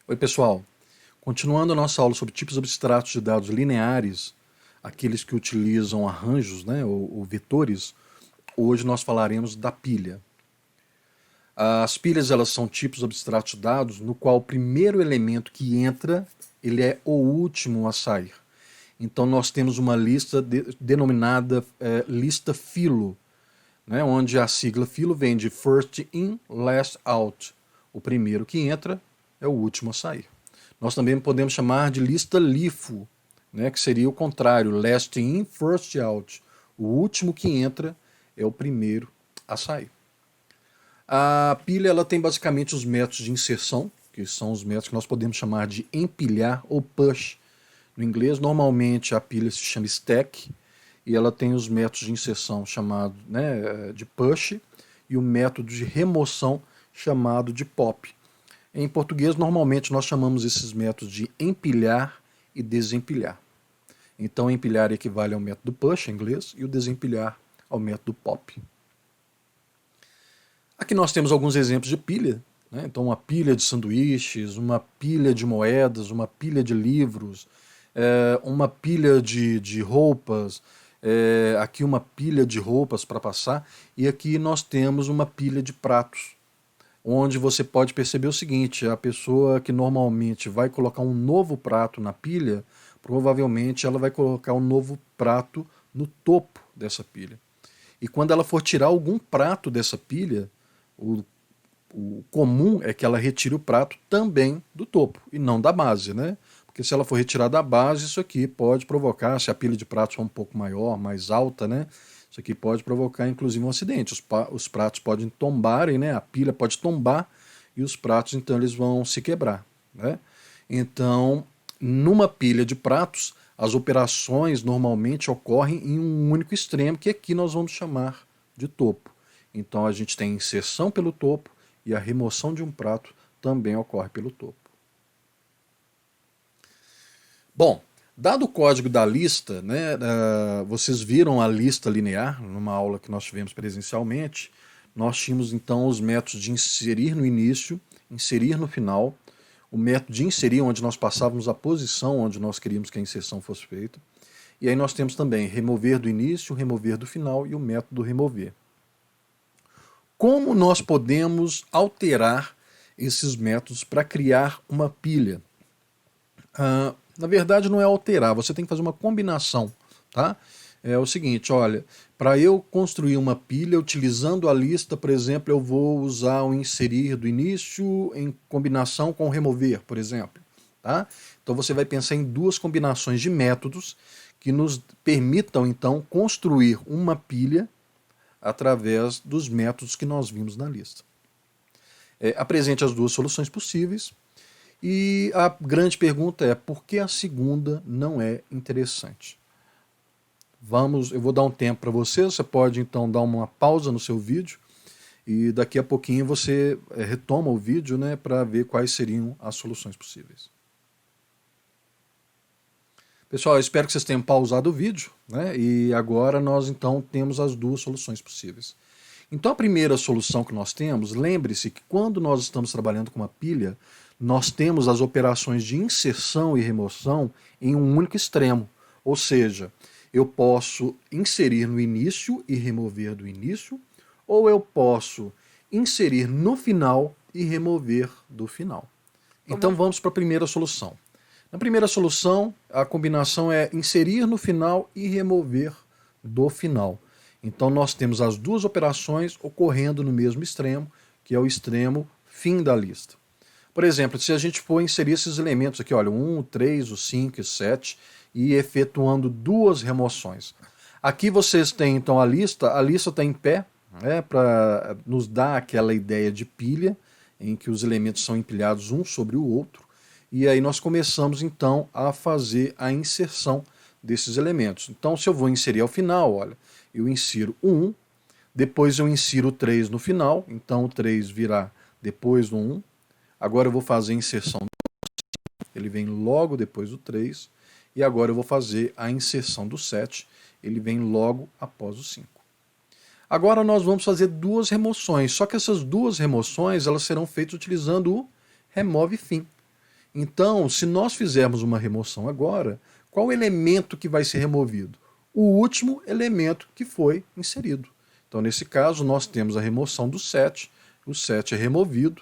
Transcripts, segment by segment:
Oi, pessoal. Continuando a nossa aula sobre tipos abstratos de dados lineares, aqueles que utilizam arranjos, né, ou vetores, hoje nós falaremos da pilha. As pilhas elas são tipos abstratos de dados no qual o primeiro elemento que entra ele é o último a sair. Então nós temos uma lista denominada lista filo, né, onde a sigla filo vem de first in, last out. O primeiro que entra é o último a sair. Nós também podemos chamar de lista LIFO, né, que seria o contrário, last in, first out. O último que entra é o primeiro a sair. A pilha ela tem basicamente os métodos de inserção, que são os métodos que nós podemos chamar de empilhar ou push. No inglês, normalmente a pilha se chama stack, e ela tem os métodos de inserção chamado, né, de push e o método de remoção chamado de pop. Em português, normalmente nós chamamos esses métodos de empilhar e desempilhar. Então, empilhar equivale ao método push em inglês e o desempilhar ao método pop. Aqui nós temos alguns exemplos de pilha, né? Então, uma pilha de sanduíches, uma pilha de moedas, uma pilha de livros, uma pilha de roupas, aqui uma pilha de roupas para passar, e aqui nós temos uma pilha de pratos, onde você pode perceber o seguinte: a pessoa que normalmente vai colocar um novo prato na pilha, provavelmente ela vai colocar um novo prato no topo dessa pilha. E quando ela for tirar algum prato dessa pilha, o comum é que ela retire o prato também do topo, e não da base, né? Porque se ela for retirar da base, isso aqui pode provocar, se a pilha de pratos for um pouco maior, mais alta, né? Isso aqui pode provocar, inclusive, um acidente. Os pratos podem tombarem, né? A pilha pode tombar e os pratos, então, eles vão se quebrar, né? Então, numa pilha de pratos, as operações normalmente ocorrem em um único extremo, que aqui nós vamos chamar de topo. Então, a gente tem inserção pelo topo e a remoção de um prato também ocorre pelo topo. Bom, dado o código da lista, né, vocês viram a lista linear numa aula que nós tivemos presencialmente. Nós tínhamos então os métodos de inserir no início, inserir no final, o método de inserir onde nós passávamos a posição onde nós queríamos que a inserção fosse feita. E aí nós temos também remover do início, remover do final e o método remover. Como nós podemos alterar esses métodos para criar uma pilha? Na verdade, não é alterar, você tem que fazer uma combinação, tá? É o seguinte, olha, para eu construir uma pilha utilizando a lista, por exemplo, eu vou usar o inserir do início em combinação com o remover, por exemplo, tá? Então você vai pensar em duas combinações de métodos que nos permitam, então, construir uma pilha através dos métodos que nós vimos na lista. Apresente as duas soluções possíveis. E a grande pergunta é: por que a segunda não é interessante? Eu vou dar um tempo para você pode então dar uma pausa no seu vídeo e daqui a pouquinho você retoma o vídeo, né, para ver quais seriam as soluções possíveis. Pessoal, eu espero que vocês tenham pausado o vídeo, né, e agora nós então temos as duas soluções possíveis. Então a primeira solução que nós temos, lembre-se que quando nós estamos trabalhando com uma pilha, nós temos as operações de inserção e remoção em um único extremo. Ou seja, eu posso inserir no início e remover do início, ou eu posso inserir no final e remover do final. Então vamos para a primeira solução. Na primeira solução, a combinação é inserir no final e remover do final. Então nós temos as duas operações ocorrendo no mesmo extremo, que é o extremo fim da lista. Por exemplo, se a gente for inserir esses elementos aqui, olha, o 1, o 3, o 5 e o 7, e efetuando duas remoções. Aqui vocês têm então a lista está em pé, né, para nos dar aquela ideia de pilha, em que os elementos são empilhados um sobre o outro, e aí nós começamos então a fazer a inserção desses elementos. Então se eu vou inserir ao final, olha, eu insiro o 1, depois eu insiro o 3 no final, então o 3 virá depois do 1. Agora eu vou fazer a inserção do 5, ele vem logo depois do 3. E agora eu vou fazer a inserção do 7, ele vem logo após o 5. Agora nós vamos fazer duas remoções, só que essas duas remoções elas serão feitas utilizando o remove fim. Então, se nós fizermos uma remoção agora, qual elemento que vai ser removido? O último elemento que foi inserido. Então, nesse caso, nós temos a remoção do 7, o 7 é removido.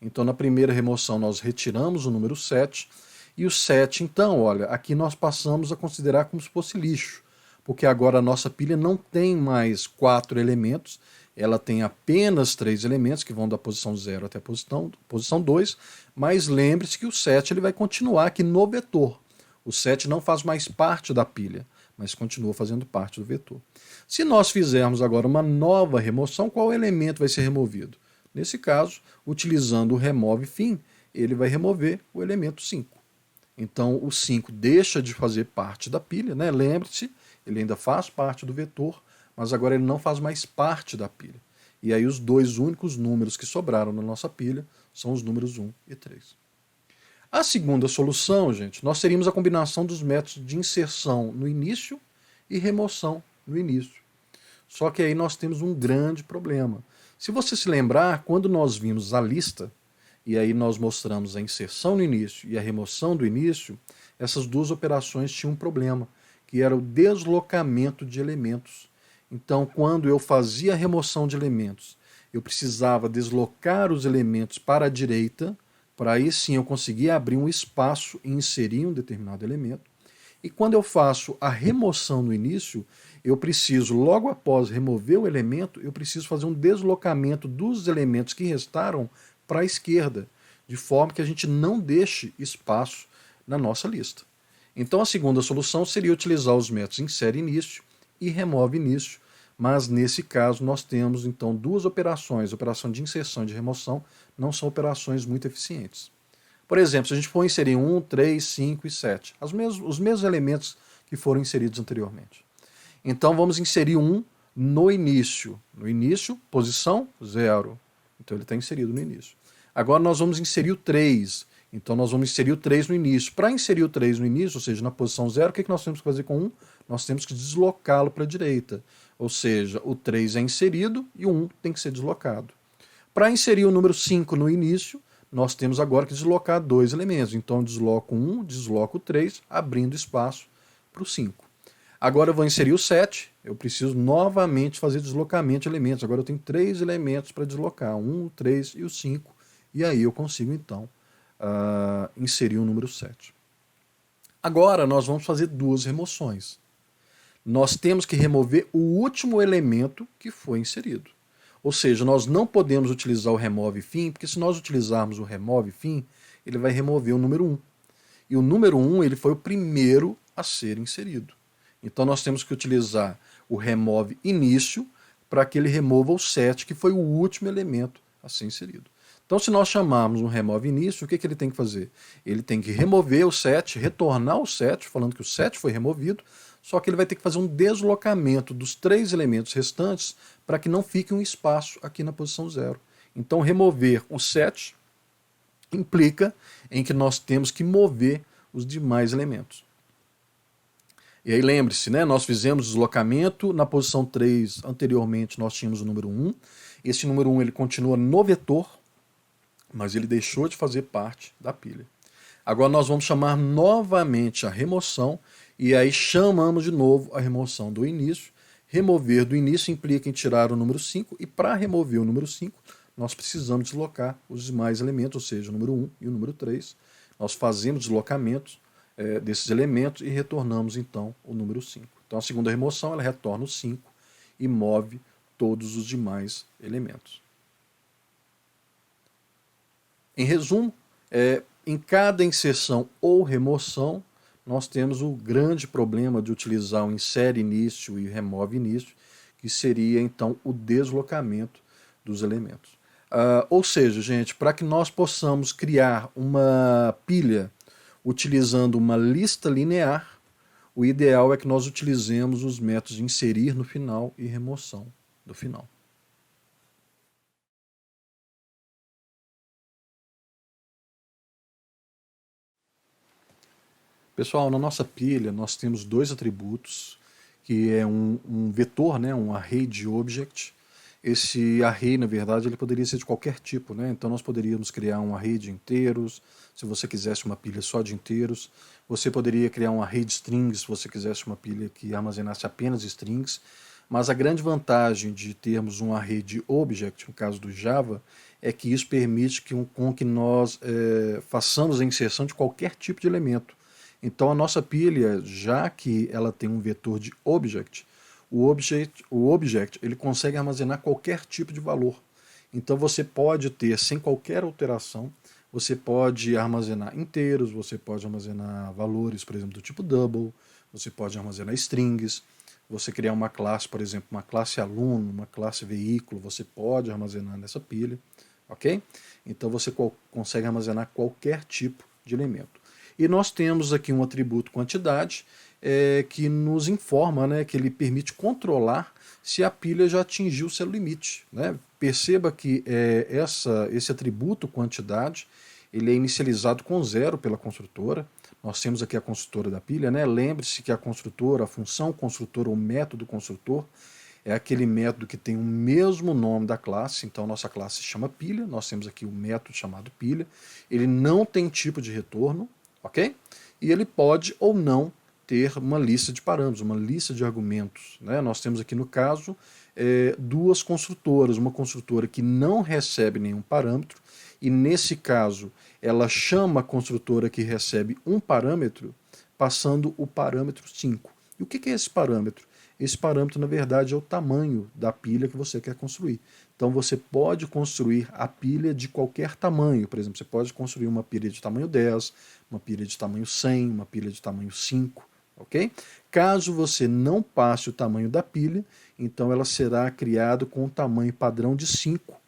Então, na primeira remoção, nós retiramos o número 7, e o 7, então, olha, aqui nós passamos a considerar como se fosse lixo, porque agora a nossa pilha não tem mais 4 elementos, ela tem apenas 3 elementos, que vão da posição 0 até a posição 2, mas lembre-se que o 7 ele vai continuar aqui no vetor. O 7 não faz mais parte da pilha, mas continua fazendo parte do vetor. Se nós fizermos agora uma nova remoção, qual elemento vai ser removido? Nesse caso, utilizando o remove fim, ele vai remover o elemento 5. Então o 5 deixa de fazer parte da pilha, né? Lembre-se, ele ainda faz parte do vetor, mas agora ele não faz mais parte da pilha. E aí os dois únicos números que sobraram na nossa pilha são os números 1 e 3. A segunda solução, gente, nós teríamos a combinação dos métodos de inserção no início e remoção no início. Só que aí nós temos um grande problema. Se você se lembrar, quando nós vimos a lista, e aí nós mostramos a inserção no início e a remoção do início, essas duas operações tinham um problema, que era o deslocamento de elementos. Então, quando eu fazia a remoção de elementos, eu precisava deslocar os elementos para a direita, para aí sim eu conseguir abrir um espaço e inserir um determinado elemento. E quando eu faço a remoção no início, eu preciso, logo após remover o elemento, eu preciso fazer um deslocamento dos elementos que restaram para a esquerda, de forma que a gente não deixe espaço na nossa lista. Então a segunda solução seria utilizar os métodos insere início e remove início, mas nesse caso nós temos então duas operações, operação de inserção e de remoção, não são operações muito eficientes. Por exemplo, se a gente for inserir 1, 3, 5 e 7, os mesmos elementos que foram inseridos anteriormente. Então vamos inserir 1 no início. No início, posição 0. Então ele está inserido no início. Agora nós vamos inserir o 3. Então nós vamos inserir o 3 no início. Para inserir o 3 no início, ou seja, na posição 0, o que nós temos que fazer com 1? Nós temos que deslocá-lo para a direita. Ou seja, o 3 é inserido e o 1 tem que ser deslocado. Para inserir o número 5 no início, nós temos agora que deslocar dois elementos. Então eu desloco 1, desloco o 3, abrindo espaço para o 5. Agora eu vou inserir o 7, eu preciso novamente fazer deslocamento de elementos. Agora eu tenho 3 elementos para deslocar, 1, o 3 e o 5, e aí eu consigo então inserir o número 7. Agora nós vamos fazer duas remoções. Nós temos que remover o último elemento que foi inserido. Ou seja, nós não podemos utilizar o remove fim, porque se nós utilizarmos o remove fim, ele vai remover o número 1. E o número 1 ele foi o primeiro a ser inserido. Então nós temos que utilizar o remove início para que ele remova o 7, que foi o último elemento a ser inserido. Então se nós chamarmos um remove início, o que ele tem que fazer? Ele tem que remover o 7, retornar o 7, falando que o 7 foi removido, só que ele vai ter que fazer um deslocamento dos 3 elementos restantes para que não fique um espaço aqui na posição 0. Então remover o 7 implica em que nós temos que mover os demais elementos. E aí lembre-se, né, nós fizemos deslocamento, na posição 3 anteriormente nós tínhamos o número 1, esse número 1 ele continua no vetor, mas ele deixou de fazer parte da pilha. Agora nós vamos chamar novamente a remoção, e aí chamamos de novo a remoção do início. Remover do início implica em tirar o número 5, e para remover o número 5, nós precisamos deslocar os demais elementos, ou seja, o número 1 e o número 3. Nós fazemos deslocamentos desses elementos e retornamos então o número 5. Então a segunda remoção ela retorna o 5 e move todos os demais elementos. Em resumo, em cada inserção ou remoção, nós temos o grande problema de utilizar o insere início e remove início, que seria então o deslocamento dos elementos. Ou seja, gente, para que nós possamos criar uma pilha utilizando uma lista linear, o ideal é que nós utilizemos os métodos de inserir no final e remoção do final. Pessoal, na nossa pilha nós temos dois atributos, que é um vetor, né, um array de object, Esse array, na verdade, ele poderia ser de qualquer tipo, né? Então nós poderíamos criar um array de inteiros, se você quisesse uma pilha só de inteiros. Você poderia criar um array de strings, se você quisesse uma pilha que armazenasse apenas strings. Mas a grande vantagem de termos um array de object, no caso do Java, é que isso permite com que nós façamos a inserção de qualquer tipo de elemento. Então a nossa pilha, já que ela tem um vetor de object, o object ele consegue armazenar qualquer tipo de valor. Então você pode ter, sem qualquer alteração, você pode armazenar inteiros, você pode armazenar valores, por exemplo, do tipo double, você pode armazenar strings, você criar uma classe, por exemplo, uma classe aluno, uma classe veículo, você pode armazenar nessa pilha, ok? Então você consegue armazenar qualquer tipo de elemento. E nós temos aqui um atributo quantidade, que nos informa, né, que ele permite controlar se a pilha já atingiu seu limite. Né? Perceba que esse atributo quantidade ele é inicializado com 0 pela construtora. Nós temos aqui a construtora da pilha. Né? Lembre-se que a construtora, a função construtora ou método construtor é aquele método que tem o mesmo nome da classe. Então nossa classe se chama pilha, nós temos aqui o método chamado pilha. Ele não tem tipo de retorno, ok? E ele pode ou não ter uma lista de parâmetros, uma lista de argumentos. Né? Nós temos aqui no caso duas construtoras, uma construtora que não recebe nenhum parâmetro, e nesse caso ela chama a construtora que recebe um parâmetro, passando o parâmetro 5. E o que é esse parâmetro? Esse parâmetro, na verdade, é o tamanho da pilha que você quer construir. Então você pode construir a pilha de qualquer tamanho. Por exemplo, você pode construir uma pilha de tamanho 10, uma pilha de tamanho 100, uma pilha de tamanho 5. Ok? Caso você não passe o tamanho da pilha, então ela será criada com um tamanho padrão de 5.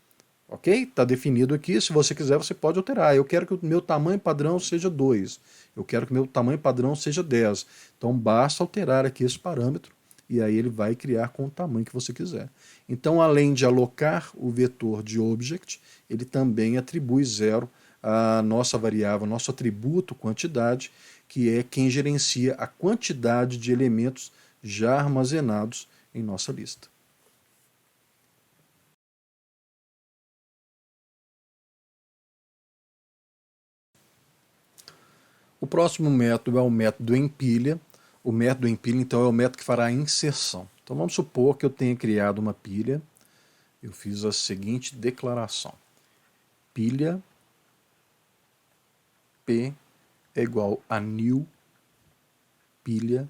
Ok? Está definido aqui, se você quiser você pode alterar. Eu quero que o meu tamanho padrão seja 2. Eu quero que o meu tamanho padrão seja 10. Então basta alterar aqui esse parâmetro e aí ele vai criar com o tamanho que você quiser. Então, além de alocar o vetor de object, ele também atribui 0 à nossa variável, nosso atributo quantidade, que é quem gerencia a quantidade de elementos já armazenados em nossa lista. O próximo método é o método empilha. O método empilha, então, é o método que fará a inserção. Então vamos supor que eu tenha criado uma pilha. Eu fiz a seguinte declaração. Pilha P é igual a new pilha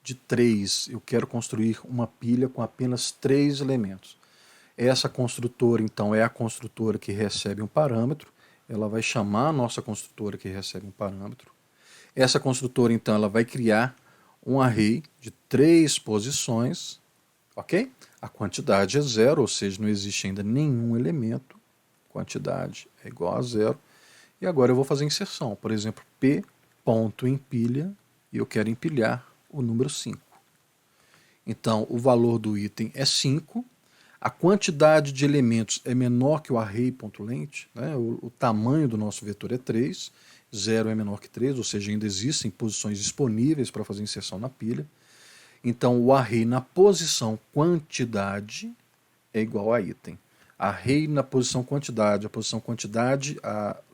de 3. Eu quero construir uma pilha com apenas 3 elementos. Essa construtora, então, é a construtora que recebe um parâmetro. Ela vai chamar a nossa construtora que recebe um parâmetro. Essa construtora, então, ela vai criar um array de 3 posições, ok? A quantidade é 0, ou seja, não existe ainda nenhum elemento. Quantidade é igual a 0. E agora eu vou fazer inserção. Por exemplo, p.empilha, e eu quero empilhar o número 5. Então, o valor do item é 5. A quantidade de elementos é menor que o array.length, né? O tamanho do nosso vetor é 3. 0 é menor que 3, ou seja, ainda existem posições disponíveis para fazer inserção na pilha. Então, o array na posição quantidade é igual a item. Array na posição quantidade, a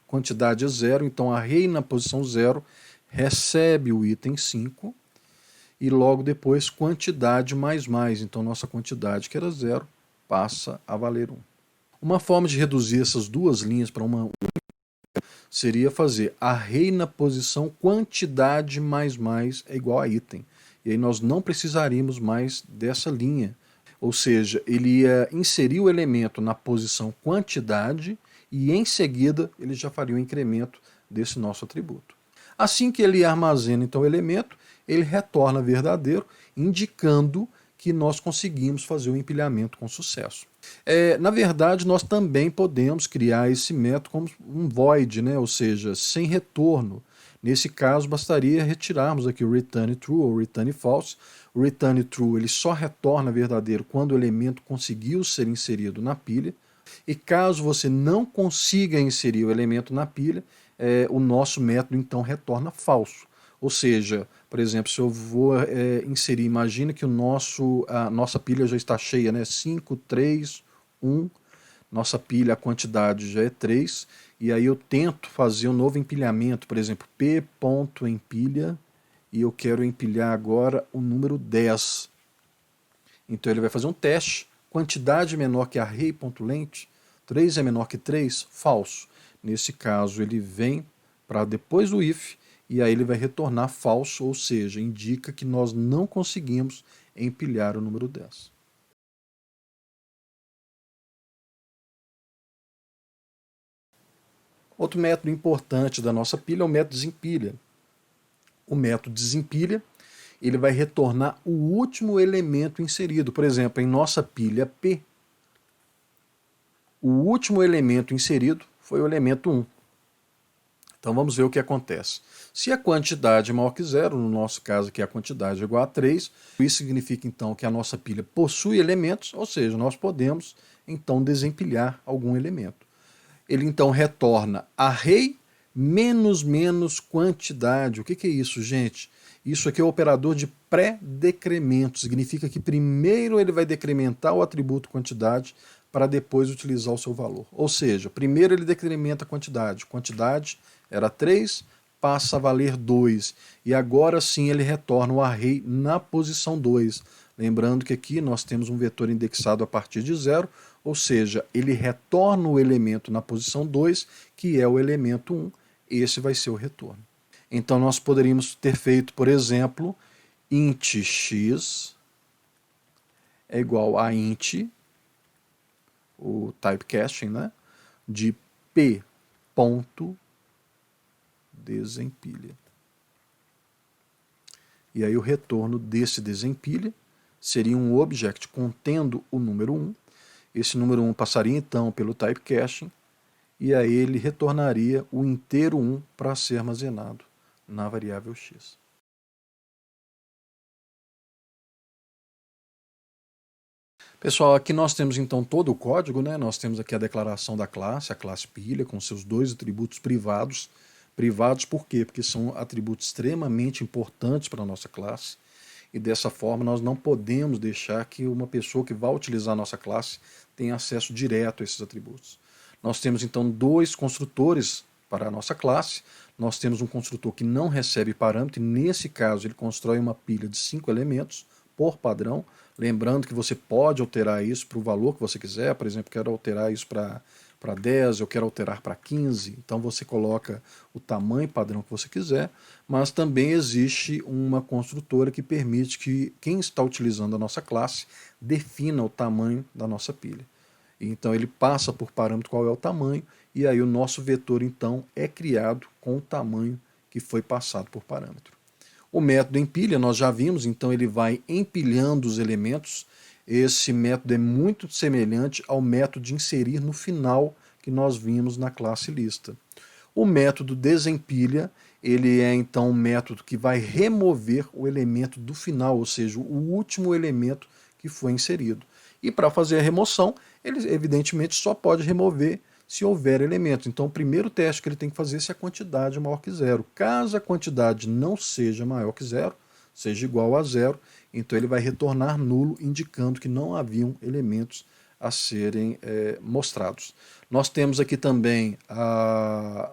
quantidade é 0, então array na posição 0 recebe o item 5 e logo depois quantidade mais mais, então nossa quantidade que era 0 passa a valer 1. Uma forma de reduzir essas duas linhas para uma seria fazer array na posição quantidade mais mais é igual a item. E aí nós não precisaríamos mais dessa linha. Ou seja, ele ia inserir o elemento na posição quantidade e em seguida ele já faria o incremento desse nosso atributo. Assim que ele armazena então o elemento, ele retorna verdadeiro, indicando que nós conseguimos fazer o empilhamento com sucesso. Na verdade, nós também podemos criar esse método como um void, né? Ou seja, sem retorno. Nesse caso, bastaria retirarmos aqui o return true ou return false. O return true ele só retorna verdadeiro quando o elemento conseguiu ser inserido na pilha. E caso você não consiga inserir o elemento na pilha, o nosso método então retorna falso. Ou seja, por exemplo, se eu vou inserir, imagina que a nossa pilha já está cheia, né? 5, 3, 1, nossa pilha, a quantidade já é 3, e aí eu tento fazer um novo empilhamento, por exemplo, p.empilha, e eu quero empilhar agora o número 10. Então ele vai fazer um teste, quantidade menor que array.length, 3 é menor que 3, falso. Nesse caso ele vem para depois do if, e aí ele vai retornar falso, ou seja, indica que nós não conseguimos empilhar o número 10. Outro método importante da nossa pilha é o método desempilha. O método desempilha, ele vai retornar o último elemento inserido. Por exemplo, em nossa pilha P, o último elemento inserido foi o elemento 1. Então vamos ver o que acontece. Se a quantidade é maior que 0, no nosso caso aqui a quantidade é igual a 3, isso significa então que a nossa pilha possui elementos, ou seja, nós podemos então desempilhar algum elemento. Ele então retorna array menos quantidade. O que é isso, gente? Isso aqui é o operador de pré-decremento. Significa que primeiro ele vai decrementar o atributo quantidade para depois utilizar o seu valor. Ou seja, primeiro ele decrementa a quantidade. Quantidade era 3, passa a valer 2. E agora sim ele retorna o array na posição 2. Lembrando que aqui nós temos um vetor indexado a partir de 0, ou seja, ele retorna o elemento na posição 2, que é o elemento 1. Esse vai ser o retorno. Então nós poderíamos ter feito, por exemplo, int x é igual a int, o typecasting, né, de p.desempilha. E aí o retorno desse desempilha seria um object contendo o número 1. Esse número 1 passaria então pelo typecasting, e aí ele retornaria o inteiro 1 para ser armazenado na variável x. Pessoal, aqui nós temos então todo o código, né? Nós temos aqui a declaração da classe, a classe pilha, com seus dois atributos privados. Privados por quê? Porque são atributos extremamente importantes para a nossa classe, e dessa forma nós não podemos deixar que uma pessoa que vai utilizar a nossa classe tenha acesso direto a esses atributos. Nós temos então dois construtores para a nossa classe. Nós temos um construtor que não recebe parâmetro, e nesse caso ele constrói uma pilha de 5 elementos por padrão. Lembrando que você pode alterar isso para o valor que você quiser. Por exemplo, quero alterar isso para 10, eu quero alterar para 15, então você coloca o tamanho padrão que você quiser, mas também existe uma construtora que permite que quem está utilizando a nossa classe defina o tamanho da nossa pilha. Então ele passa por parâmetro qual é o tamanho, e aí o nosso vetor então é criado com o tamanho que foi passado por parâmetro. O método empilha, nós já vimos, então ele vai empilhando os elementos. Esse método é muito semelhante ao método de inserir no final que nós vimos na classe lista. O método desempilha, ele é então um método que vai remover o elemento do final, ou seja, o último elemento que foi inserido. E para fazer a remoção, ele evidentemente só pode remover se houver elementos. Então o primeiro teste que ele tem que fazer é se a quantidade é maior que 0. Caso a quantidade não seja maior que 0, seja igual a 0, então ele vai retornar nulo, indicando que não haviam elementos a serem mostrados. Nós temos aqui também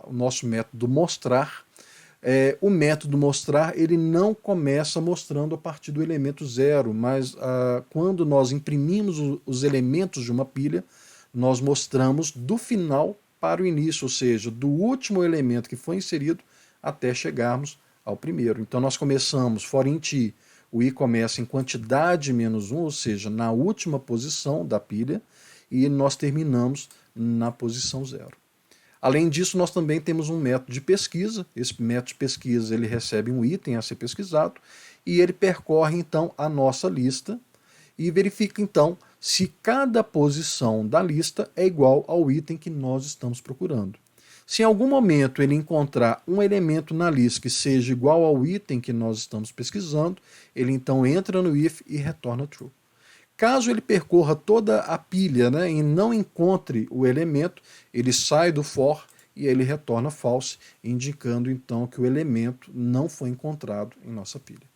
o nosso método mostrar. O método mostrar, ele não começa mostrando a partir do elemento 0, mas quando nós imprimimos os elementos de uma pilha, nós mostramos do final para o início, ou seja, do último elemento que foi inserido até chegarmos ao primeiro. Então nós começamos for int i, o i começa em quantidade menos 1, ou seja, na última posição da pilha, e nós terminamos na posição 0. Além disso, nós também temos um método de pesquisa. Esse método de pesquisa ele recebe um item a ser pesquisado, e ele percorre então a nossa lista e verifica então se cada posição da lista é igual ao item que nós estamos procurando. Se em algum momento ele encontrar um elemento na lista que seja igual ao item que nós estamos pesquisando, ele então entra no if e retorna true. Caso ele percorra toda a pilha, né, e não encontre o elemento, ele sai do for e ele retorna false, indicando então que o elemento não foi encontrado em nossa pilha.